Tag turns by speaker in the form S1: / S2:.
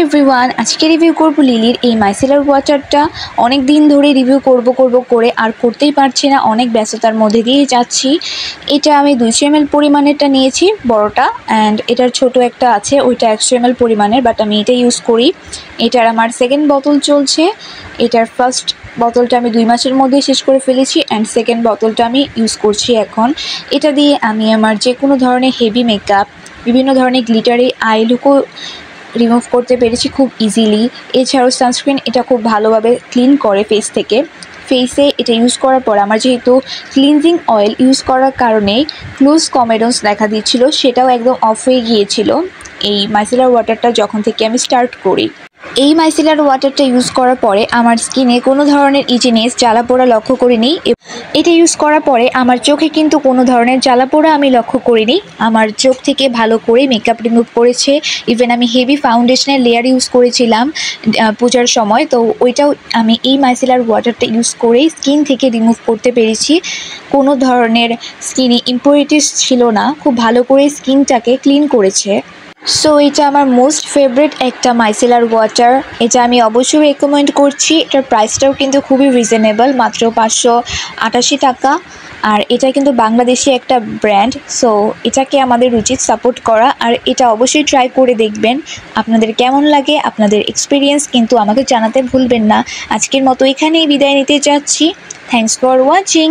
S1: Everyone, আজকে review করব লিলির এই মাইসেলার ওয়াটারটা। অনেক দিন ধরে রিভিউ করব করে আর করতেই পারছি না, অনেক ব্যস্ততার মধ্যে দিয়ে যাচ্ছি। এটা আমি 200 ml পরিমাণেরটা নিয়েছি, বড়টা, অ্যান্ড এটার ছোট একটা আছে, ওইটা 100 ml পরিমাণের, বাট আমি এটা ইউজ করি। এটার আমার সেকেন্ড বোতল চলছে। এটার ফার্স্ট বোতলটা আমি 2 মাসের মধ্যে শেষ করে ফেলেছি, অ্যান্ড সেকেন্ড বোতলটা আমি ইউজ করছি এখন। এটা দিয়ে আমি আমার যে কোনো ধরনের হেভি মেকআপ, বিভিন্ন ধরনের গ্লিটারি আই লুকও রিমুভ করতে পেরেছি খুব ইজিলি। এছাড়াও সানস্ক্রিন এটা খুব ভালোভাবে ক্লিন করে ফেস থেকে। ফেসে এটা ইউজ করার পর আমার যেহেতু ক্লিনজিং অয়েল ইউজ করার কারণে ক্লোজ কমেডন্স দেখা দিচ্ছিল, সেটাও একদম অফ হয়ে গিয়েছিল এই মাইসেলার ওয়াটারটা যখন থেকে আমি স্টার্ট করি। এই মাইসেলার ওয়াটারটা ইউজ করার পরে আমার স্কিনে কোনো ধরনের ইচিনেস, জ্বালাপোড়া লক্ষ্য করিনি। এটা ইউজ করার পরে আমার চোখে কিন্তু কোনো ধরনের জ্বালাপোড়া আমি লক্ষ্য করিনি। আমার চোখ থেকে ভালো করে মেকআপ রিমুভ করেছে। ইভেন আমি হেভি ফাউন্ডেশনের লেয়ার ইউজ করেছিলাম পূজার সময়, তো ওইটাও আমি এই মাইসেলার ওয়াটারটা ইউজ করেই স্কিন থেকে রিমুভ করতে পেরেছি। কোনো ধরনের স্কিনে ইম্পিউরিটিস ছিল না, খুব ভালো করে স্কিনটাকে ক্লিন করেছে। সো এটা আমার মোস্ট ফেভারিট একটা মাইসেলার ওয়াটার। এটা আমি অবশ্যই রেকমেন্ড করছি। এটার প্রাইসটাও কিন্তু খুবই রিজনেবল, মাত্র 588 টাকা। আর এটা কিন্তু বাংলাদেশি একটা ব্র্যান্ড, সো এটাকে আমাদের উচিত সাপোর্ট করা। আর এটা অবশ্যই ট্রাই করে দেখবেন, আপনাদের কেমন লাগে, আপনাদের এক্সপিরিয়েন্স কিন্তু আমাকে জানাতে ভুলবেন না। আজকের মতো এখানেই বিদায় নিতে যাচ্ছি। Thanks for watching.